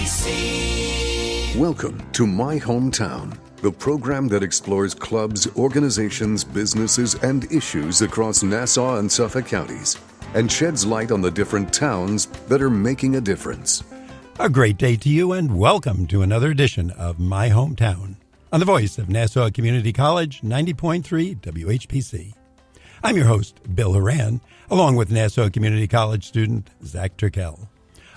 WHPC. Welcome to My Hometown, the program that explores clubs, organizations, businesses, and issues across Nassau and Suffolk counties and sheds light on the different towns that are making a difference. A great day to you and welcome to another edition of My Hometown on the voice of Nassau Community College, 90.3 WHPC. I'm your host, Bill Horan, along with Nassau Community College student Zach Turkel.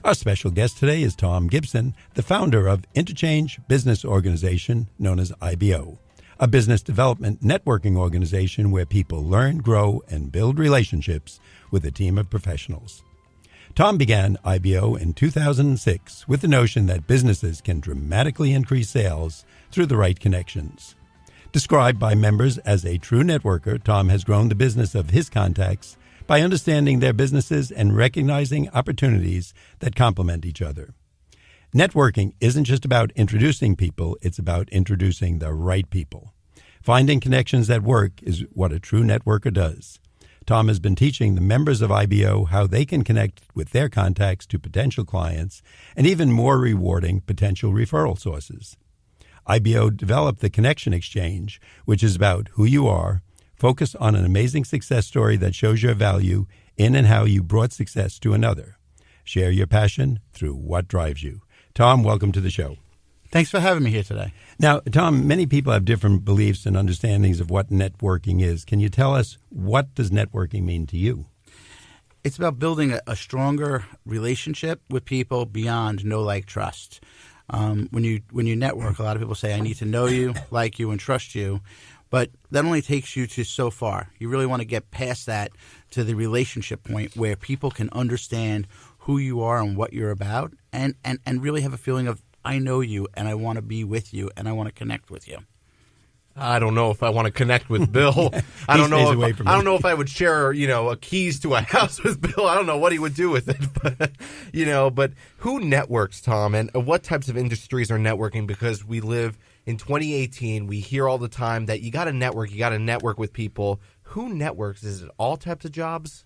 Our special guest today is Tom Gibson, the founder of Interchange Business Organization, known as IBO, a business development networking organization where people learn, grow, and build relationships with a team of professionals. Tom began IBO in 2006 with the notion that businesses can dramatically increase sales through the right connections. Described by members as a true networker, Tom has grown the business of his contacts by understanding their businesses and recognizing opportunities that complement each other. Networking isn't just about introducing people, it's about introducing the right people. Finding connections that work is what a true networker does. Tom has been teaching the members of IBO how they can connect with their contacts to potential clients and even more rewarding potential referral sources. IBO developed the Connection Exchange, which is about who you are, focus on an amazing success story that shows your value in and how you brought success to another. Share your passion through what drives you. Tom, welcome to the show. Thanks for having me here today. Now, Tom, many people have different beliefs and understandings of what networking is. Can you tell us, what does networking mean to you? It's about building a stronger relationship with people beyond know, like, trust. When you network, a lot of people say, I need to know you, like you, and trust you. But that only takes you to so far. You really want to get past that to the relationship point where people can understand who you are and what you're about and really have a feeling of, I know you and I want to be with you and I want to connect with you. I don't know if I want to connect with Bill. I don't know if I would share, a keys to a house with Bill. I don't know what he would do with it, but who networks, Tom, and what types of industries are networking? Because we live in 2018, we hear all the time that you got to network with people. Who networks? Is it all types of jobs?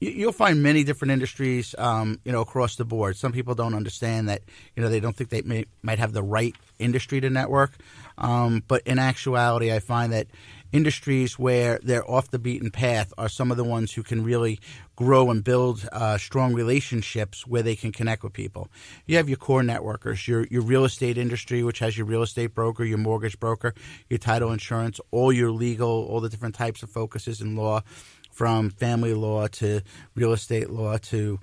You'll find many different industries, across the board. Some people don't understand that, they don't think they might have the right industry to network. But in actuality, I find that industries where they're off the beaten path are some of the ones who can really grow and build strong relationships where they can connect with people. You have your core networkers, your real estate industry, which has your real estate broker, your mortgage broker, your title insurance, all your legal, all the different types of focuses in law, from family law to real estate law to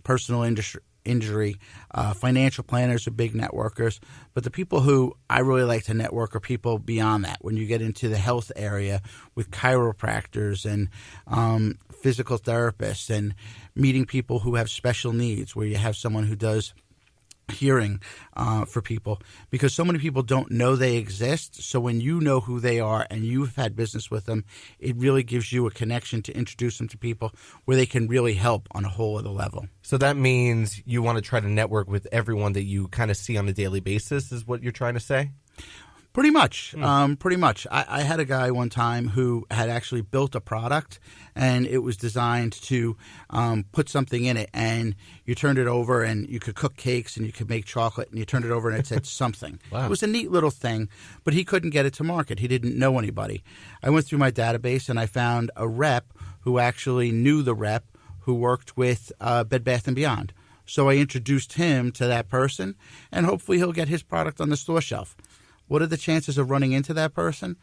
personal injury. Financial planners are big networkers. But the people who I really like to network are people beyond that. When you get into the health area with chiropractors and physical therapists and meeting people who have special needs, where you have someone who does hearing for people, because so many people don't know they exist. So when you know who they are and you've had business with them, it really gives you a connection to introduce them to people where they can really help on a whole other level. So that means you want to try to network with everyone that you kind of see on a daily basis, is what you're trying to say? Pretty much. I had a guy one time who had actually built a product, and it was designed to put something in it, and you turned it over, and you could cook cakes, and you could make chocolate, and you turned it over, and it said something. Wow. It was a neat little thing, but he couldn't get it to market. He didn't know anybody. I went through my database, and I found a rep who actually knew the rep who worked with Bed Bath & Beyond. So I introduced him to that person, and hopefully he'll get his product on the store shelf. What are the chances of running into that person?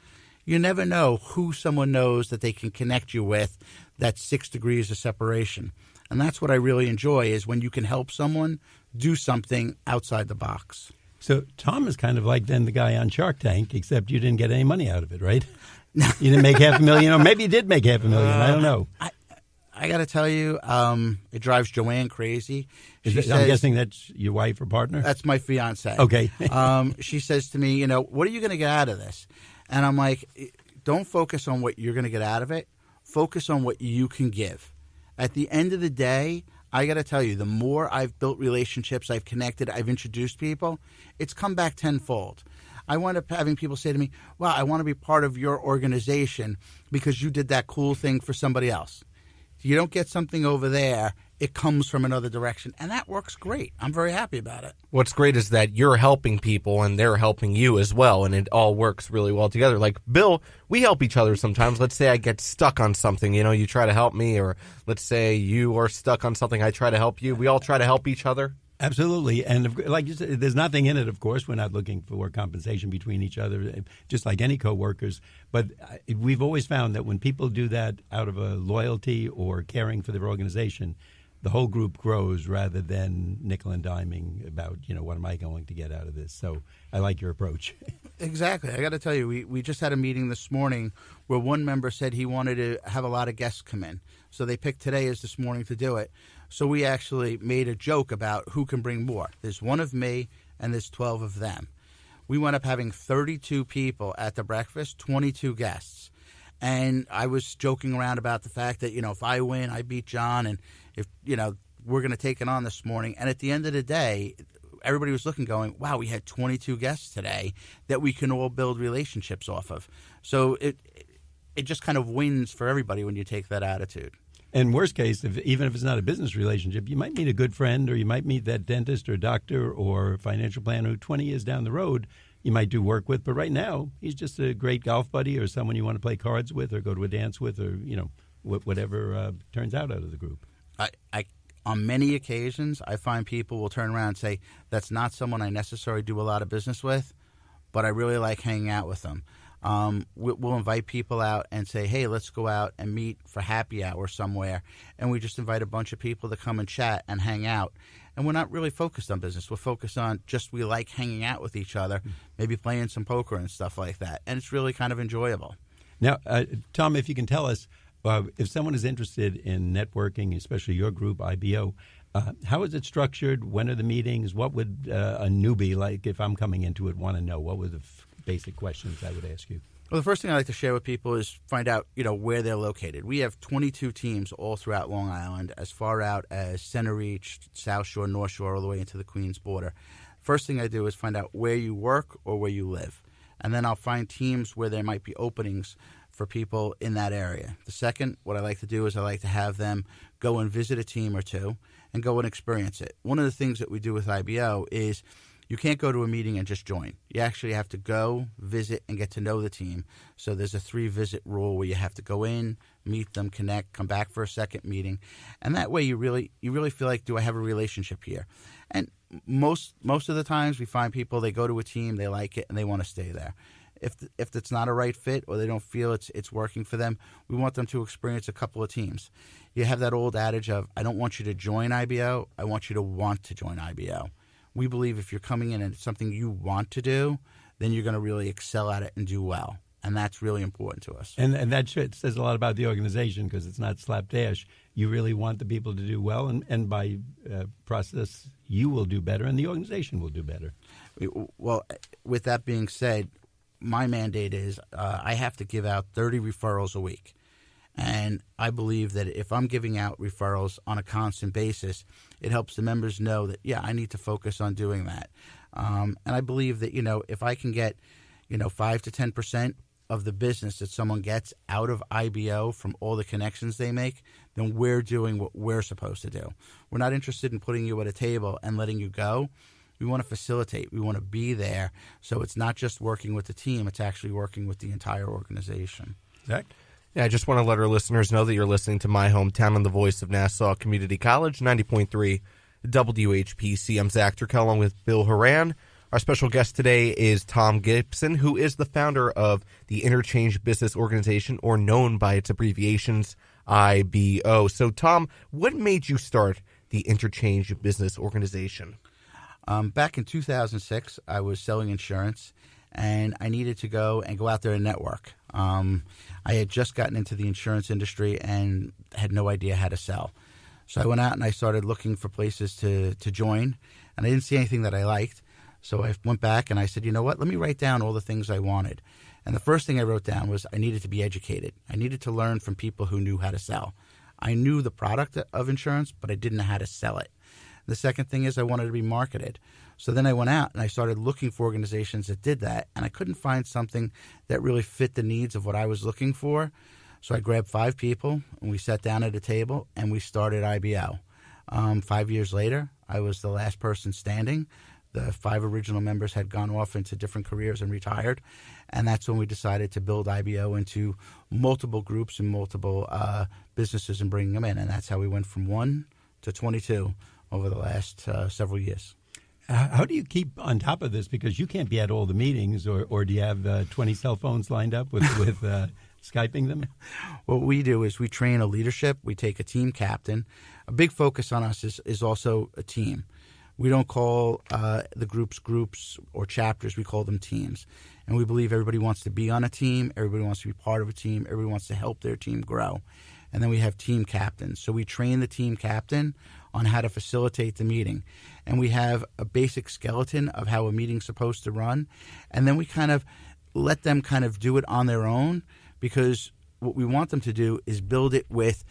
You never know who someone knows that they can connect you with. That's 6 degrees of separation. And that's what I really enjoy, is when you can help someone do something outside the box. So Tom is kind of like then the guy on Shark Tank, except you didn't get any money out of it, right? You didn't make $500,000, or maybe you did make $500,000. I don't know. I got to tell you, it drives Joanne crazy. I'm guessing that's your wife or partner? That's my fiance. Okay. She says to me, what are you going to get out of this? And I'm like, don't focus on what you're going to get out of it. Focus on what you can give. At the end of the day, I got to tell you, the more I've built relationships, I've connected, I've introduced people, it's come back tenfold. I wind up having people say to me, well, I want to be part of your organization because you did that cool thing for somebody else. You don't get something over there it comes from another direction, and that works great. I'm very happy about it. What's great is that you're helping people and they're helping you as well, and it all works really well together. Like, Bill, we help each other sometimes. Let's say I get stuck on something, you try to help me, or let's say you are stuck on something, I try to help you. We all try to help each other. Absolutely. And like you said, there's nothing in it, of course. We're not looking for compensation between each other, just like any coworkers. But we've always found that when people do that out of a loyalty or caring for their organization, the whole group grows rather than nickel and diming about, what am I going to get out of this? So I like your approach. Exactly. I got to tell you, we just had a meeting this morning where one member said he wanted to have a lot of guests come in. So they picked today as this morning to do it. So we actually made a joke about who can bring more. There's one of me and there's 12 of them. We wound up having 32 people at the breakfast, 22 guests. And I was joking around about the fact that, if I win, I beat John, and if, we're going to take it on this morning. And at the end of the day, everybody was looking going, wow, we had 22 guests today that we can all build relationships off of. So it just kind of wins for everybody when you take that attitude. And worst case, even if it's not a business relationship, you might meet a good friend, or you might meet that dentist or doctor or financial planner who 20 years down the road you might do work with. But right now, he's just a great golf buddy or someone you want to play cards with or go to a dance with, or, whatever turns out of the group. I on many occasions, I find people will turn around and say, that's not someone I necessarily do a lot of business with, but I really like hanging out with them. We'll invite people out and say, hey, let's go out and meet for happy hour somewhere. And we just invite a bunch of people to come and chat and hang out. And we're not really focused on business. We're focused on just we like hanging out with each other, maybe playing some poker and stuff like that. And it's really kind of enjoyable. Now, Tom, if you can tell us, if someone is interested in networking, especially your group, IBO, how is it structured? When are the meetings? What would a newbie, like if I'm coming into it, want to know? What were the basic questions I would ask you? Well, the first thing I like to share with people is find out, where they're located. We have 22 teams all throughout Long Island, as far out as Center Reach, South Shore, North Shore, all the way into the Queens border. First thing I do is find out where you work or where you live. And then I'll find teams where there might be openings for people in that area. The second, what I like to do is I like to have them go and visit a team or two and go and experience it. One of the things that we do with IBO is you can't go to a meeting and just join. You actually have to go, visit, and get to know the team. So there's a 3-visit rule where you have to go in, meet them, connect, come back for a second meeting. And that way you really feel like, do I have a relationship here? And most of the times we find people, they go to a team, they like it, and they want to stay there. If it's not a right fit or they don't feel it's working for them, we want them to experience a couple of teams. You have that old adage of, I don't want you to join IBO, I want you to want to join IBO. We believe if you're coming in and it's something you want to do, then you're going to really excel at it and do well. And that's really important to us. And that says a lot about the organization, because it's not slapdash. You really want the people to do well, and by process, you will do better and the organization will do better. Well, with that being said, my mandate is I have to give out 30 referrals a week. And I believe that if I'm giving out referrals on a constant basis, it helps the members know that, yeah, I need to focus on doing that. And I believe that, if I can get, 5 to 10% of the business that someone gets out of IBO from all the connections they make, then we're doing what we're supposed to do. We're not interested in putting you at a table and letting you go. We want to facilitate. We want to be there. So it's not just working with the team. It's actually working with the entire organization. Zach? Yeah, I just want to let our listeners know that you're listening to My Hometown on the voice of Nassau Community College, 90.3 WHPC. I'm Zach Turkel along with Bill Horan. Our special guest today is Tom Gibson, who is the founder of the Interchange Business Organization, or known by its abbreviations, IBO. So, Tom, what made you start the Interchange Business Organization? Back in 2006, I was selling insurance, and I needed to go out there and network. I had just gotten into the insurance industry and had no idea how to sell. So I went out and I started looking for places to join, and I didn't see anything that I liked. So I went back and I said, you know what, let me write down all the things I wanted. And the first thing I wrote down was I needed to be educated. I needed to learn from people who knew how to sell. I knew the product of insurance, but I didn't know how to sell it. The second thing is I wanted to be marketed. So then I went out and I started looking for organizations that did that, and I couldn't find something that really fit the needs of what I was looking for. So I grabbed 5 people, and we sat down at a table, and we started IBO. 5 years later, I was the last person standing. The 5 original members had gone off into different careers and retired. And that's when we decided to build IBO into multiple groups and multiple businesses and bringing them in. And that's how we went from 1 to 22 over the last several years. How do you keep on top of this? Because you can't be at all the meetings, or do you have 20 cell phones lined up with Skyping them? What we do is we train a leadership. We take a team captain. A big focus on us is also a team. We don't call the groups or chapters. We call them teams. And we believe everybody wants to be on a team. Everybody wants to be part of a team. Everybody wants to help their team grow. And then we have team captains. So we train the team captain on how to facilitate the meeting. And we have a basic skeleton of how a meeting's supposed to run. And then we kind of let them kind of do it on their own, because what we want them to do is build it with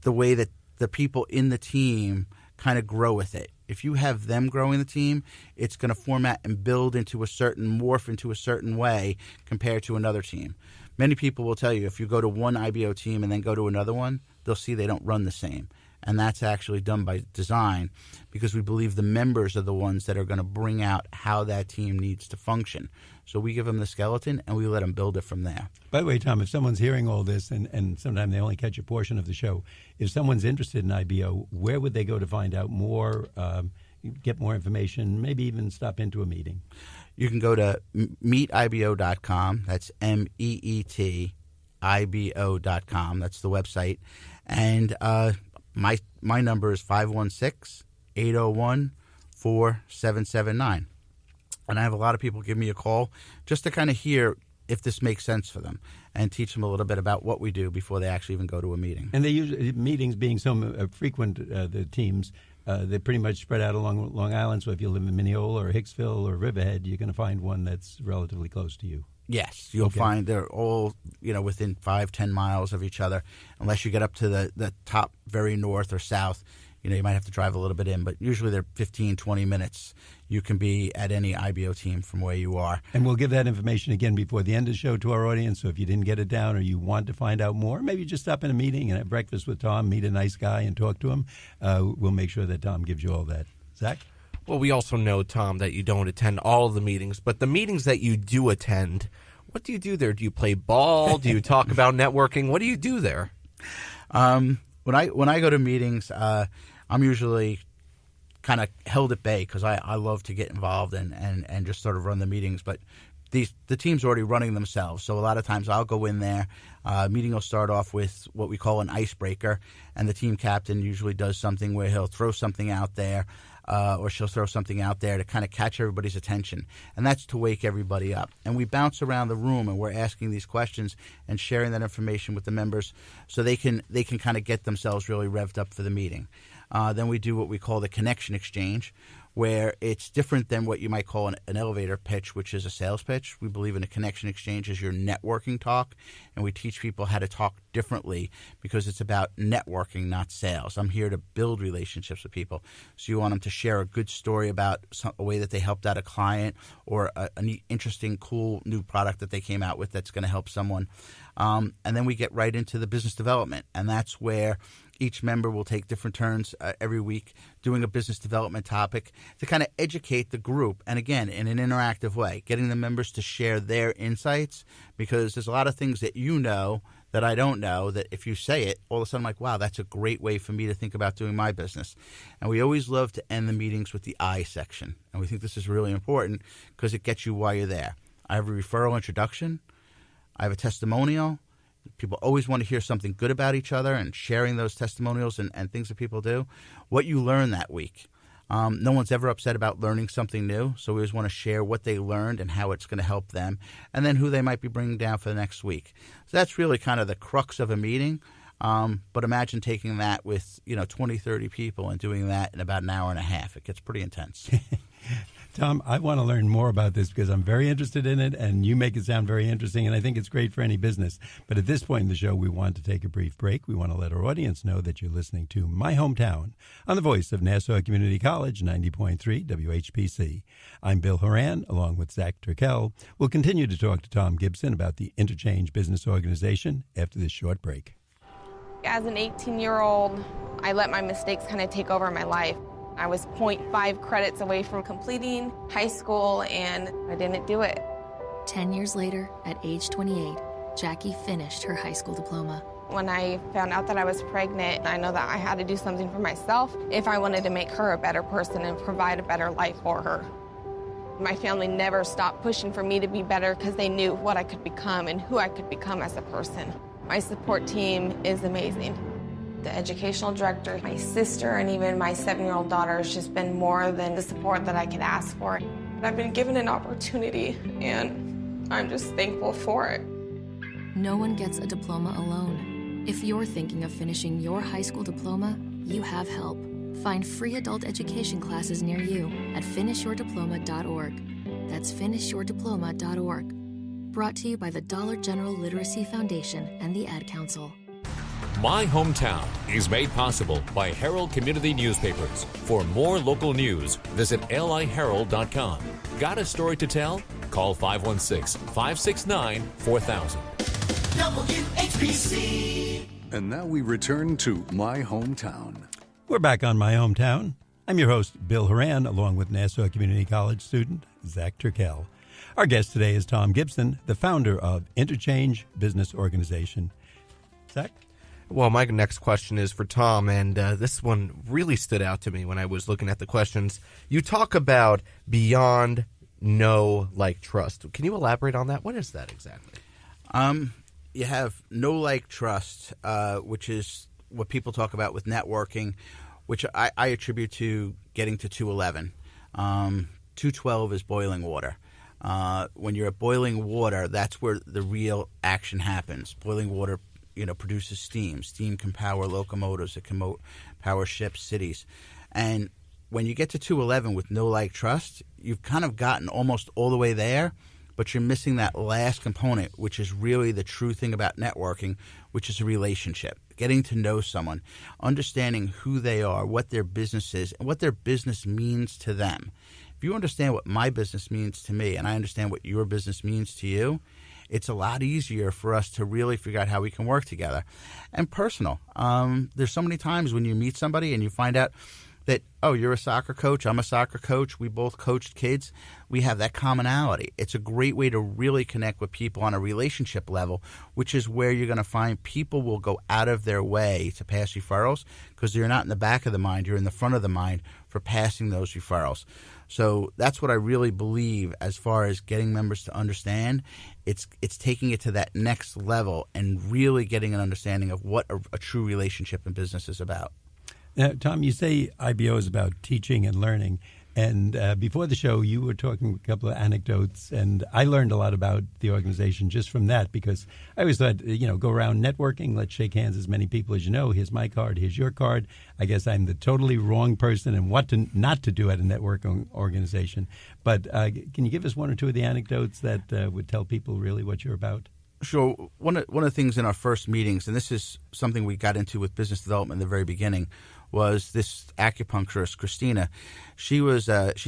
the way that the people in the team kind of grow with it. If you have them growing the team, it's going to format and build into a certain, morph into a certain way compared to another team. Many people will tell you if you go to one IBO team and then go to another one, they'll see they don't run the same. And that's actually done by design, because we believe the members are the ones that are going to bring out how that team needs to function. So we give them the skeleton and we let them build it from there. By the way, Tom, if someone's hearing all this and sometimes they only catch a portion of the show, if someone's interested in IBO, where would they go to find out more, get more information, maybe even stop into a meeting? You can go to meetibo.com. That's MEETIBO.com. That's the website. And my number is 516-801-4779. And I have a lot of people give me a call just to kind of hear if this makes sense for them and teach them a little bit about what we do before they actually even go to a meeting. And they usually, meetings being so frequent, the teams, they're pretty much spread out along Long Island. So if you live in Mineola or Hicksville or Riverhead, you're going to find one that's relatively close to you. Yes, you'll find they're all, within 5-10 miles of each other, unless you get up to the top very north or south. You might have to drive a little bit in, but usually they're 15, 20 minutes. You can be at any IBO team from where you are. And we'll give that information again before the end of the show to our audience. So if you didn't get it down or you want to find out more, maybe just stop in a meeting and have breakfast with Tom, meet a nice guy and talk to him. We'll make sure that Tom gives you all that. Zach? Well, we also know, Tom, that you don't attend all of the meetings, but the meetings that you do attend, what do you do there? Do you play ball? Do you talk about networking? What do you do there? When I go to meetings, I'm usually kind of held at bay because I love to get involved and just sort of run the meetings. But the team's already running themselves. So a lot of times I'll go in there. Meeting will start off with what we call an icebreaker. And the team captain usually does something where he'll throw something out there or she'll throw something out there to kind of catch everybody's attention. And that's to wake everybody up. And we bounce around the room and we're asking these questions and sharing that information with the members so they can kind of get themselves really revved up for the meeting. Then we do what we call the connection exchange, where it's different than what you might call an elevator pitch, which is a sales pitch. We believe in a connection exchange as your networking talk, and we teach people how to talk differently because it's about networking, not sales. I'm here to build relationships with people. So you want them to share a good story about a way that they helped out a client or a neat, interesting, cool new product that they came out with that's going to help someone. And then we get right into the business development, and that's where each member will take different turns every week doing a business development topic to kind of educate the group. And again, in an interactive way, getting the members to share their insights, because there's a lot of things that that I don't know, that if you say it, all of a sudden I'm like, wow, that's a great way for me to think about doing my business. And we always love to end the meetings with the I section. And we think this is really important because it gets you while you're there. I have a referral introduction. I have a testimonial. People always want to hear something good about each other and sharing those testimonials and things that people do. What you learn that week. No one's ever upset about learning something new, so we always want to share what they learned and how it's going to help them, and then who they might be bringing down for the next week. So that's really kind of the crux of a meeting. But imagine taking that with 20, 30 people and doing that in about an hour and a half. It gets pretty intense. Tom, I want to learn more about this because I'm very interested in it, and you make it sound very interesting, and I think it's great for any business. But at this point in the show, we want to take a brief break. We want to let our audience know that you're listening to My Hometown on the voice of Nassau Community College, 90.3 WHPC. I'm Bill Horan, along with Zach Turkel. We'll continue to talk to Tom Gibson about the Interchange Business Organization after this short break. As an 18-year-old, I let my mistakes kind of take over my life. I was 0.5 credits away from completing high school, and I didn't do it. 10 years later, at age 28, Jackie finished her high school diploma. When I found out that I was pregnant, I know that I had to do something for myself if I wanted to make her a better person and provide a better life for her. My family never stopped pushing for me to be better because they knew what I could become and who I could become as a person. My support team is amazing. The educational director, my sister, and even my 7-year-old daughter has just been more than the support that I could ask for. I've been given an opportunity, and I'm just thankful for it. No one gets a diploma alone. If you're thinking of finishing your high school diploma, you have help. Find free adult education classes near you at finishyourdiploma.org. That's finishyourdiploma.org. Brought to you by the Dollar General Literacy Foundation and the Ad Council. My Hometown is made possible by Herald Community Newspapers. For more local news, visit liherald.com. Got a story to tell? Call 516-569-4000. WHPC. And now we return to My Hometown. We're back on My Hometown. I'm your host, Bill Horan, along with Nassau Community College student Zach Turkel. Our guest today is Tom Gibson, the founder of Interchange Business Organization. Zach? Well, my next question is for Tom, and this one really stood out to me when I was looking at the questions. You talk about beyond, know, like, trust. Can you elaborate on that? What is that exactly? You have know, like, trust, which is what people talk about with networking, which I attribute to getting to 211. 212 is boiling water. When you're at boiling water, that's where the real action happens. Boiling water, produces steam. Steam can power locomotives. It can power ships, cities. And when you get to 211 with know, like, trust, you've kind of gotten almost all the way there, but you're missing that last component, which is really the true thing about networking, which is a relationship. Getting to know someone, understanding who they are, what their business is, and what their business means to them. If you understand what my business means to me, and I understand what your business means to you, it's a lot easier for us to really figure out how we can work together. And personal. There's so many times when you meet somebody and you find out that, oh, you're a soccer coach, I'm a soccer coach, we both coached kids. We have that commonality. It's a great way to really connect with people on a relationship level, which is where you're going to find people will go out of their way to pass referrals because you're not in the back of the mind, you're in the front of the mind for passing those referrals. So that's what I really believe as far as getting members to understand. It's taking it to that next level and really getting an understanding of what a true relationship in business is about. Now, Tom, you say IBO is about teaching and learning. And before the show, you were talking a couple of anecdotes, and I learned a lot about the organization just from that because I always thought, go around networking, let's shake hands as many people as you know. Here's my card, here's your card. I guess I'm the totally wrong person and what not to do at a networking organization. But can you give us one or two of the anecdotes that would tell people really what you're about? Sure. One of the things in our first meetings, and this is something we got into with business development in the very beginning, was this acupuncturist, Christina. She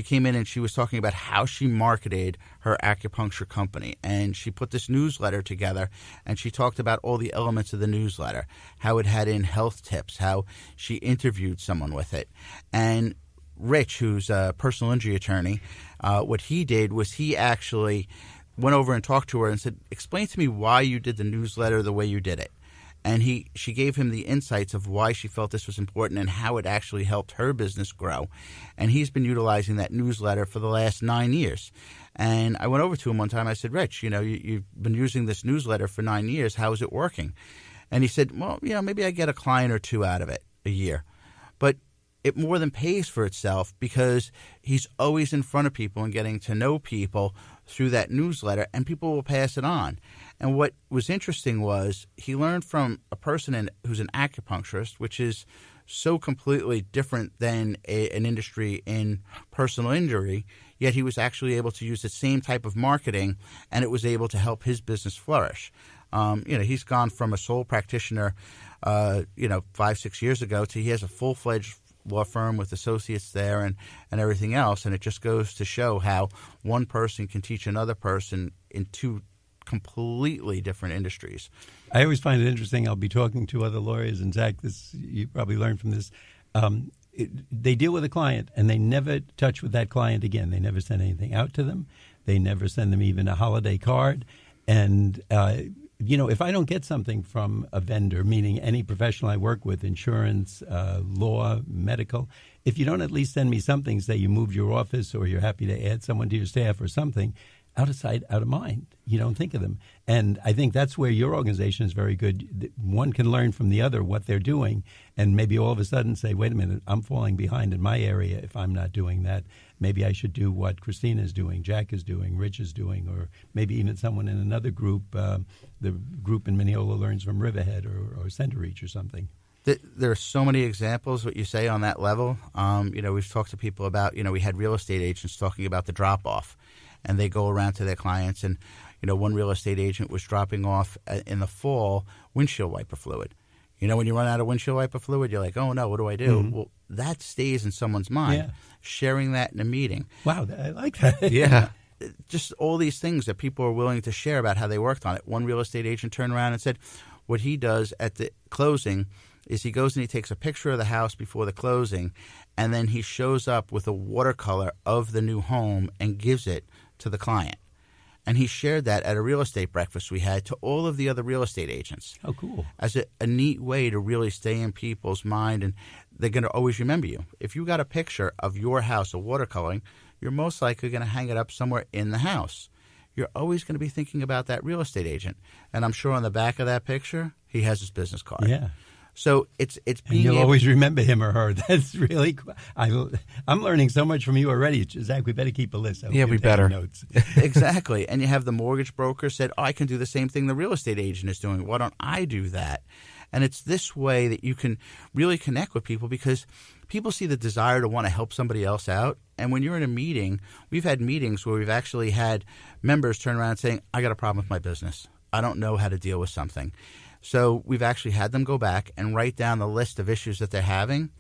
came in and she was talking about how she marketed her acupuncture company. And she put this newsletter together and she talked about all the elements of the newsletter, how it had in health tips, how she interviewed someone with it. And Rich, who's a personal injury attorney, what he did was he actually went over and talked to her and said, explain to me why you did the newsletter the way you did it. And she gave him the insights of why she felt this was important and how it actually helped her business grow. And he's been utilizing that newsletter for the last 9 years. And I went over to him one time. I said, Rich, you've been using this newsletter for 9 years. How is it working? And he said, well, maybe I get a client or two out of it a year. But it more than pays for itself because he's always in front of people and getting to know people through that newsletter, and people will pass it on. And what was interesting was he learned from a person who's an acupuncturist, which is so completely different than an industry in personal injury, yet he was actually able to use the same type of marketing, and it was able to help his business flourish. He's gone from a sole practitioner, 5-6 years ago to he has a full-fledged law firm with associates there and everything else. And it just goes to show how one person can teach another person in two completely different industries. I always find it interesting. I'll be talking to other lawyers, and Zach, this you probably learned from this. They deal with a client, and they never touch with that client again. They never send anything out to them. They never send them even a holiday card. And, if I don't get something from a vendor, meaning any professional I work with, insurance, law, medical, if you don't at least send me something, say you moved your office or you're happy to add someone to your staff or something, out of sight, out of mind. You don't think of them. And I think that's where your organization is very good. One can learn from the other what they're doing and maybe all of a sudden say, wait a minute, I'm falling behind in my area if I'm not doing that. Maybe I should do what Christina is doing, Jack is doing, Rich is doing, or maybe even someone in another group, the group in Mineola learns from Riverhead or Centereach or something. There are so many examples, what you say on that level. We've talked to people about, we had real estate agents talking about the drop-off. And they go around to their clients. And, one real estate agent was dropping off in the fall windshield wiper fluid. When you run out of windshield wiper fluid, you're like, oh, no, what do I do? Mm-hmm. Well, that stays in someone's mind, sharing that in a meeting. Wow, I like that. Yeah. Just all these things that people are willing to share about how they worked on it. One real estate agent turned around and said what he does at the closing is he goes and he takes a picture of the house before the closing, and then he shows up with a watercolor of the new home and gives it to the client. And he shared that at a real estate breakfast we had to all of the other real estate agents. Oh, cool. As a neat way to really stay in people's mind, and they're going to always remember you. If you got a picture of your house, a watercoloring, you're most likely going to hang it up somewhere in the house. You're always going to be thinking about that real estate agent. And I'm sure on the back of that picture, he has his business card. Yeah. So it's being and you'll always remember him or her. That's really cool. I'm learning so much from you already. Zach, we better keep a list. Yeah, we better. Notes. Exactly. And you have the mortgage broker said, I can do the same thing the real estate agent is doing. Why don't I do that? And it's this way that you can really connect with people, because people see the desire to want to help somebody else out. And when you're in a meeting, we've had meetings where we've actually had members turn around saying, I got a problem with my business. I don't know how to deal with something. So we've actually had them go back and write down the list of issues that they're having,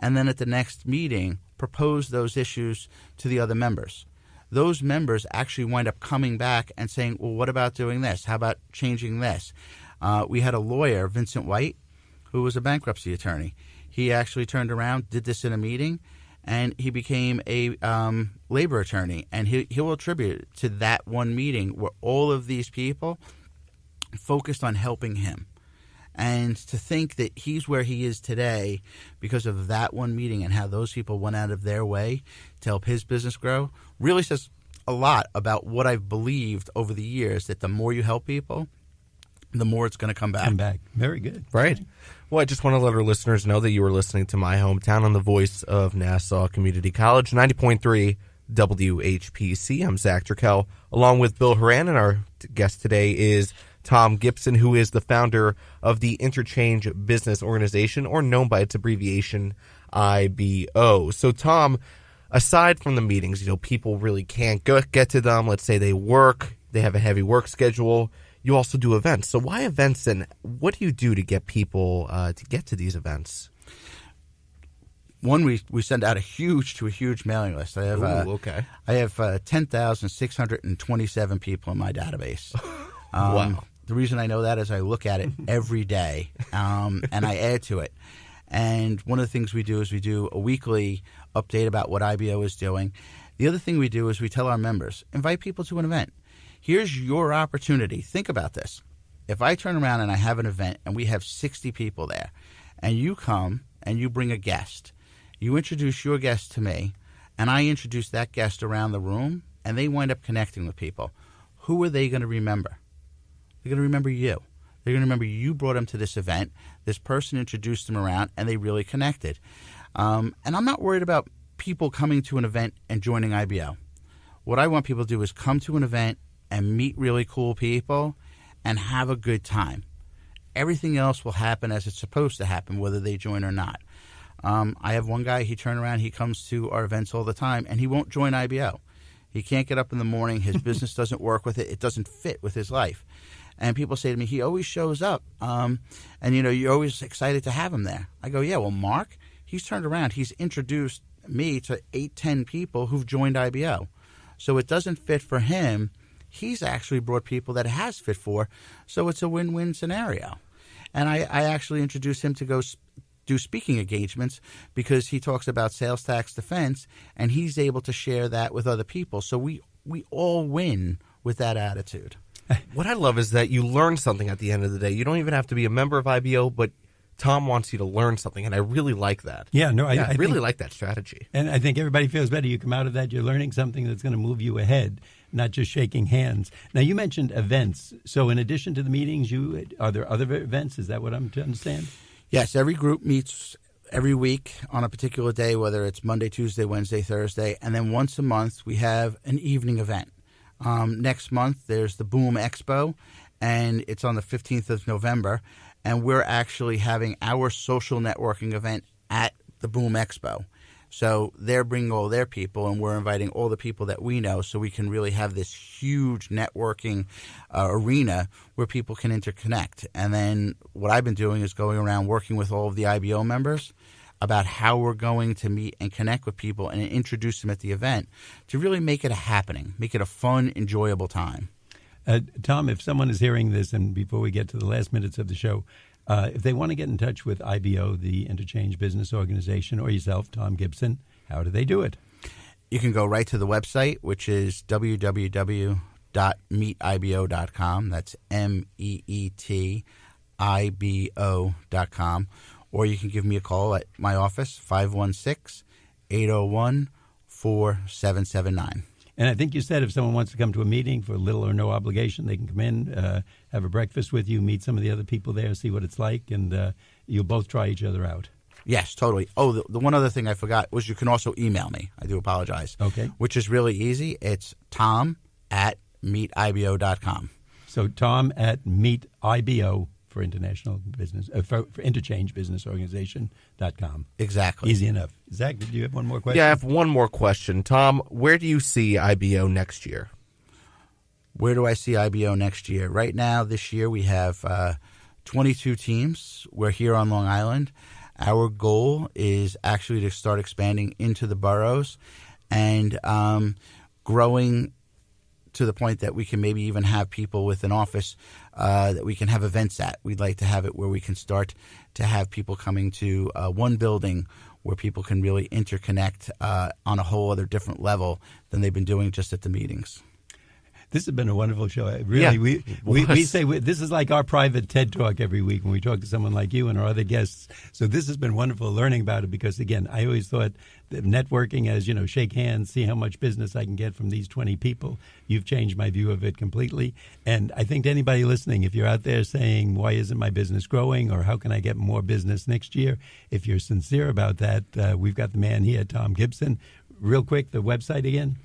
and then at the next meeting propose those issues to the other members. Those members actually wind up coming back and saying, well, what about doing this? How about changing this? We had a lawyer, Vincent White, who was a bankruptcy attorney. He actually turned around, did this in a meeting, and he became a labor attorney. And he will attribute it to that one meeting where all of these people focused on helping him. And to think that he's where he is today because of that one meeting and how those people went out of their way to help his business grow really says a lot about what I've believed over the years, that the more you help people, the more it's going to come back. Very good. Right. Well, I just want to let our listeners know that you were listening to My Hometown on the voice of Nassau Community College, 90.3 WHPC. I'm Zach Turkel, along with Bill Horan, and our guest today is Tom Gibson, who is the founder of the Interchange Business Organization, or known by its abbreviation, IBO. So, Tom, aside from the meetings, people really can't get to them. Let's say they work, they have a heavy work schedule. You also do events. So why events, and what do you do to get people to get to these events? One, we send out a huge mailing list. I have 10,627 people in my database. Wow. The reason I know that is I look at it every day, and I add to it. And one of the things we do is we do a weekly update about what IBO is doing. The other thing we do is we tell our members, invite people to an event. Here's your opportunity. Think about this. If I turn around and I have an event and we have 60 people there, and you come and you bring a guest, you introduce your guest to me, and I introduce that guest around the room, and they wind up connecting with people, who are they going to remember? They're going to remember you. They're going to remember you brought them to this event. This person introduced them around, and they really connected. And I'm not worried about people coming to an event and joining IBO. What I want people to do is come to an event and meet really cool people and have a good time. Everything else will happen as it's supposed to happen, whether they join or not. I have one guy, he turned around, he comes to our events all the time, and he won't join IBO. He can't get up in the morning. His business doesn't work with it. It doesn't fit with his life. And people say to me, he always shows up. And, you're always excited to have him there. I go, yeah, well, Mark, he's turned around. He's introduced me to 8-10 people who've joined IBO. So it doesn't fit for him. he's actually brought people that it has fit for, so it's a win-win scenario. And I actually introduced him to go do speaking engagements because he talks about sales tax defense, and he's able to share that with other people. So we all win with that attitude. What I love is that you learn something at the end of the day. You don't even have to be a member of IBO, but Tom wants you to learn something, and I really like that. Yeah, no, I really like that strategy. And I think everybody feels better. You come out of that, you're learning something that's going to move you ahead, not just shaking hands. Now, you mentioned events. So in addition to the meetings, are there other events? Is that what I'm to understand? Yes, every group meets every week on a particular day, whether it's Monday, Tuesday, Wednesday, Thursday, and then once a month we have an evening event. Next month there's the Boom Expo, and it's on the 15th of November, and we're actually having our social networking event at the Boom Expo. So they're bringing all their people, and we're inviting all the people that we know so we can really have this huge networking arena where people can interconnect. And then what I've been doing is going around working with all of the IBO members about how we're going to meet and connect with people and introduce them at the event to really make it a happening, make it a fun, enjoyable time. Tom, if someone is hearing this, and before we get to the last minutes of the show, if they want to get in touch with IBO, the Interchange Business Organization, or yourself, Tom Gibson, how do they do it? You can go right to the website, which is www.meetibo.com. That's MEETIBO.com. Or you can give me a call at my office, 516-801-4779. And I think you said if someone wants to come to a meeting for little or no obligation, they can come in, have a breakfast with you, meet some of the other people there, see what it's like, and you'll both try each other out. Yes, totally. Oh, the one other thing I forgot was you can also email me. I do apologize. Okay. Which is really easy. It's tom@meetibo.com. So tom@meetibo for international business, for Interchange Business Organization.com. Exactly. Easy enough. Zach, do you have one more question? Yeah, I have one more question. Tom, where do you see IBO next year? Where do I see IBO next year? Right now, this year, we have 22 teams. We're here on Long Island. Our goal is actually to start expanding into the boroughs and growing to the point that we can maybe even have people with an office that we can have events at. We'd like to have it where we can start to have people coming to one building where people can really interconnect on a whole other different level than they've been doing just at the meetings. This has been a wonderful show. Really, we say this is like our private TED Talk every week when we talk to someone like you and our other guests. So this has been wonderful learning about it because, again, I always thought that networking as, shake hands, see how much business I can get from these 20 people. You've changed my view of it completely. And I think to anybody listening, if you're out there saying, why isn't my business growing or how can I get more business next year, if you're sincere about that, we've got the man here, Tom Gibson. Real quick, the website again?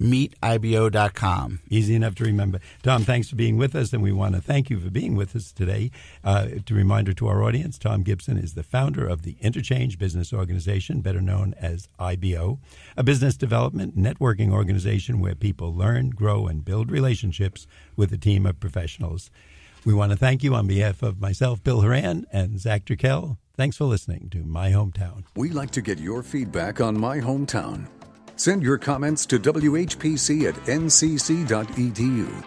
MEETIBO.com. Easy enough to remember. Tom, thanks for being with us, and we want to thank you for being with us today. To reminder to our audience, Tom Gibson is the founder of the Interchange Business Organization, better known as IBO, a business development networking organization where people learn, grow, and build relationships with a team of professionals. We want to thank you on behalf of myself, Bill Horan, and Zach Turkel. Thanks for listening to My Hometown. We'd like to get your feedback on My Hometown. Send your comments to WHPC@ncc.edu.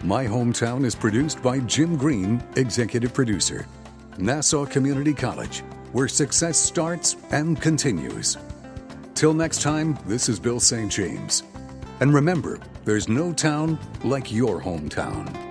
My Hometown is produced by Jim Green, executive producer. Nassau Community College, where success starts and continues. Till next time, this is Bill St. James. And remember, there's no town like your hometown.